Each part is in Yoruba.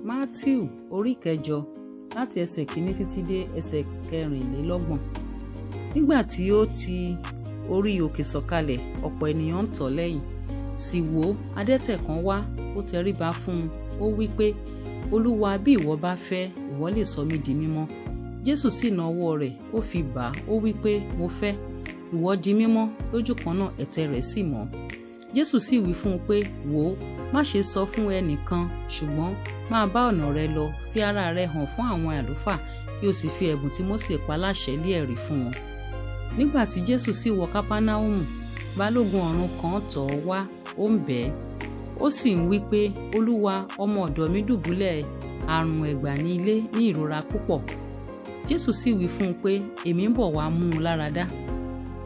Mátíù orí 8 láti ẹsẹ̀ 1 títí dé ẹsẹ̀ 24. Nígbà tí ó ti orí òkè sọ̀kalẹ̀, ọ̀pọ̀ ènìyàn ń tọ̀ lẹ́yìn. Sì wò ó, adẹ́tẹ̀ kan wá, ó tẹríba fún un, ó wí pé, Olúwa, bí ìwọ bá fẹ́, ìwọ lè sọ mí di mímọ́. Jésù sì na ọwọ́ rẹ̀, ó fi bà á, ó wí pé, mo fẹ́, ìwọ di mímọ́. Lójú kan náà ẹ̀tẹ̀ rẹ̀ sì mọ́. Jésù sì wí fún un pé, wò ó, má ṣe sọ fún ẹnìkan, ṣùgbọ́n máa bá ọ̀nà rẹ lọ, fi ara rẹ hàn fún àwọn àlùfáà, kí o sì fi ẹ̀bùn tí Mósè pa láṣẹ lé ẹ̀rí fún wọn. Nígbà tí Jésù sì wọ Kápánáùmù, balógun ọ̀rún kan tọ̀ ọ́ wá, ó ń bẹ̀ ẹ́. Ó sì ń wí pé, Olúwa, ọmọ ọ̀dọ̀ mi dùbúlẹ̀ àrùn ẹ̀gbà ní ilé ní ìrora púpọ̀. Jésù sì wí fún un pé, èmi ń bọ̀ wá mú un lára dá.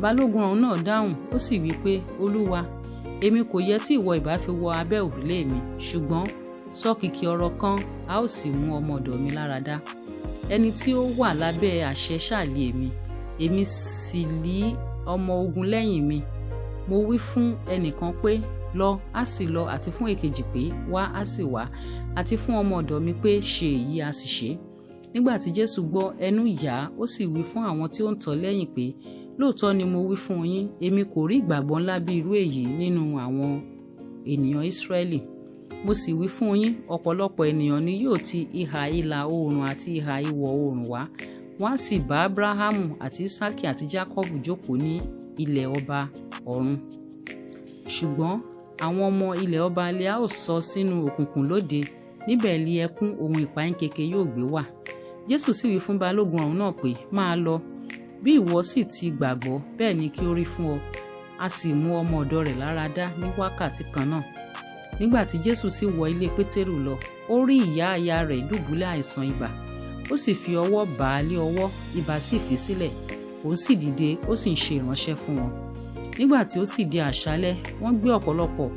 Balógun ọ̀rún náà dáhùn, ó sì wí pé, Olúwa, èmi kò yẹ tí ìwọ ìbá fi wọ abẹ́ òrùlé mi, ṣùgbọ́n sọ kìkì ọ̀rọ̀ kan, a ó sì mú ọmọ ọ̀dọ̀ mi lára dá. Ẹni tí ó wà lábẹ́ àṣẹ ṣàlì èmi sì lí ọmọ ogun lẹ́yìn mi. Mo wí fún ẹnìkan pé, lọ, á sì lọ, àti fún èkejì pé, wá, á sì wá, àti fún ọmọ ọ̀dọ̀ mi pé, ṣe èyí, á sì ṣe. Nígbà tí Jésù gbọ́, ẹnu yà á, ó sì wí fún àwọn tí ó ń tọ̀ lẹ́yìn pé, lóòótọ́ ni mo wí fún yín, èmi kò rí ìgbàgbọ́ ńlá bí irú èyí nínú àwọn ènìyàn Ísírẹ́lì. Mo sì wí fún yín, ọ̀pọ̀lọpọ̀ ènìyàn ni yóò ti ìhà ìlà oòrùn àti ìhà ìwọ̀ oòrùn wá, wọ́n á sì bá Ábúráhámù àti Ísákì àti Jákọ́bù jókòó ní ilẹ̀ ọba ọ̀run. Ṣùgbọ́n àwọn ọmọ ilẹ̀ ọba ilẹ̀ a ó sọ sínú òkùnkùn lóde, níbẹ̀ li ẹkún ohun ìpayínkeke yóò gbé wà. Jésù sì wí fún balógun ọ̀rún náà pé, máa lọ, bí ìwọ sì ti gbàgbọ́, bẹ́ẹ̀ ni kí ó rí fún ọ. A sì mú ọmọ ọ̀dọ̀ rẹ̀ lára dá ní wákàtí kan náà. Nígbà tí Jésù sì wọ ilé Pétérù lọ, ó rí ìyá aya rẹ̀ dùbúlẹ̀ àìsàn ibà. Ó sì fi ọwọ́ bà á lé ọwọ́, ibà sì fi sílẹ̀. Òun sì dìde, ó sì ń ṣe ìránṣẹ́ fún wọn. Nígbà tí ó sì di àṣálẹ́, wọ́n gbé ọ̀pọ̀lọpọ̀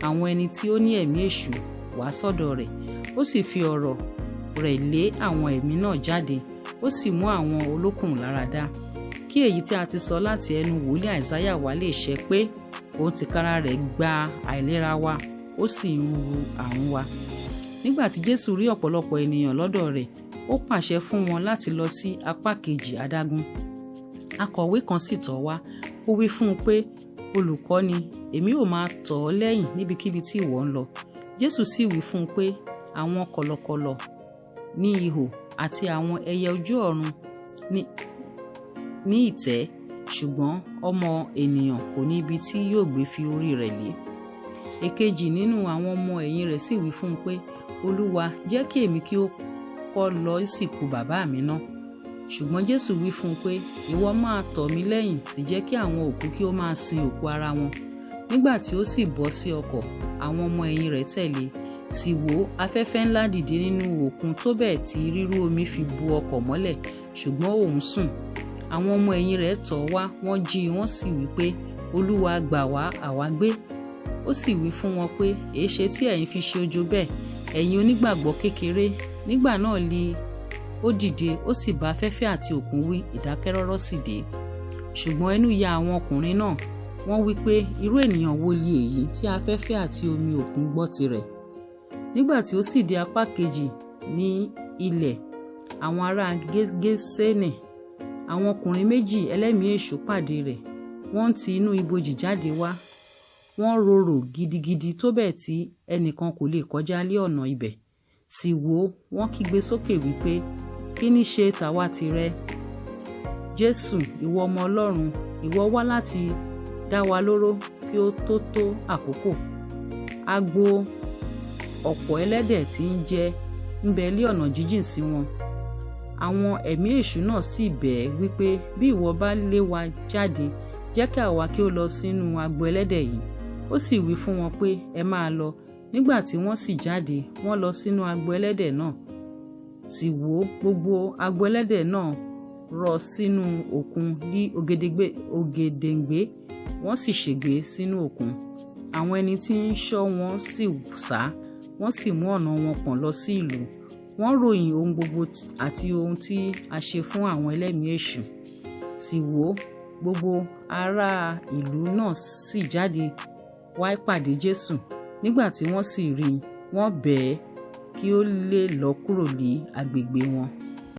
àwọn ẹni tí ó ní ẹ̀mí èṣù wá sọ́dọ̀ rẹ̀. Ó sì fi ọ̀rọ̀ rẹ̀ lé àwọn ẹ̀mí náà jáde, ó sì mú àwọn olókùnrùn lára dá. Kí èyí tí a ti sọ láti ẹnu wòlíì Àìsáyà wá lè ṣẹ pé, òun tìkára rẹ̀ gba àìlera wa, ó sì ń ru àrùn wa. Nígbà tí Jésù rí ọ̀pọ̀lọpọ̀ ènìyàn lọ́dọ̀ rẹ̀, ó pàṣẹ fún wọn láti lọ sí apá kejì adágún. Akọ̀wé kan sì tọ̀ wá, ó wí fún un pé, Olùkọ́ni, èmi ò máa tọ̀ ọ́ lẹ́yìn níbikíbi tí ìwọ ń lọ. Jésù sì wí fún un pé, àwọn kọ̀lọ̀kọ̀lọ̀ ní ihò àti àwọn ẹyẹ ojú ọ̀run ní ìtẹ́, ṣùgbọ́n ọmọ ènìyàn kò ní ibi tí yóò gbé fi orí rẹ̀ lé. Èkejì nínú àwọn ọmọ ẹ̀yìn rẹ̀ sì wí fún un pé, Olúwa, jẹ́ kí èmi kí ó kọ́ lọ ìsìnkú bàbá mi ná. Ṣùgbọ́n Jésù wí fún un pé, ìwọ máa tọ̀ mí lẹ́yìn, sì jẹ́ kí àwọn òkú kí ó máa sin òkú ara wọn. Nígbà tí ó sì bọ́ sí ọkọ̀, àwọn ọmọ ẹ̀yìn rẹ̀ tẹ̀lé. Sì wò ó, afẹ́fẹ́ ńlá dìde nínú òkun tó bẹ́ẹ̀ tí rírú omi fi bu ọkọ̀ mọ́lẹ̀, ṣùgbọ́n òun sùn. Àwọn ọmọ ẹ̀yìn rẹ̀ tọ̀ wá, wọ́n jí i, wọ́n sì wí pé, Olúwa, gbà wá, àwa gbé. Ó sì wí fún wọn pé, èéṣe tí ẹ̀yin fi ṣe ojo bẹ́ẹ̀, ẹ̀yin onígbàgbọ́ kékeré? Nígbà náà ó dìde, ó sì bá afẹ́fẹ́ àti òkun wí, ìdákẹ́rọ́rọ́ sì dé. Ṣùgbọ́n ẹnu ya àwọn ọkùnrin náà, wọ́n wí pé, irú ènìyàn wo li èyí tí afẹ́fẹ́ àti omi òkun gbọ́ tirẹ̀? Nígbà tí ó sì dé apá kejì ní ilẹ̀ àwọn ará Gésẹ́nì, àwọn ọkùnrin méjì ẹlẹ́mìí èṣù pàdé rẹ̀. Wọ́n ti inú ibojì jáde wá. Wọ́n rorò gidigidi tó bẹ́ẹ̀ tí ẹnìkan kò lè kọjá lé ọ̀nà ibẹ̀. Sì wò ó, wọ́n kígbe sókè wípé, kí ní ṣe tàwa tìrẹ? Jésù, ìwọ ọmọ Ọlọ́run, ìwọ wá láti dá wa lóró kí ó tó àkókò. Agbo ọ̀pọ̀ ẹlẹ́dẹ̀ tí ń jẹ ń bẹ lé ọ̀nà jíjìn sí wọn. Àwọn ẹ̀mí èṣù náà sì bẹ̀ ẹ́ wípé, bí ìwọ bá lé wa jáde, jẹ́ kí àwa kí ó lọ sínú agbo ẹlẹ́dẹ̀ yìí. Ó sì wí fún wọn pé, ẹ máa lọ. Nígbà tí wọ́n sì jáde, wọ́n lọ sínú agbo ẹlẹ́dẹ̀ náà. Sì wò ó, gbogbo agbo ẹlẹ́dẹ̀ náà rọ̀ sínú òkun ní ògèdèǹgbé, wọ́n sì ṣègbé sínú òkun. Àwọn ẹni tí ń ṣọ́ wọn sì sá, wọ́n sì mú ọ̀nà wọn pọ̀n lọ sí ìlú. Wọ́n ròyìn ohun gbogbo àti ohun tí a ṣe fún àwọn ẹlẹ́mìí èṣù. Sì wò ó, gbogbo ará ìlú náà sì jáde wá pàdé Jésù. Nígbà tí wọ́n sì rí i, wọ́n bẹ̀ ẹ́ kí ó lè lọ kúrò ní agbègbè wọn.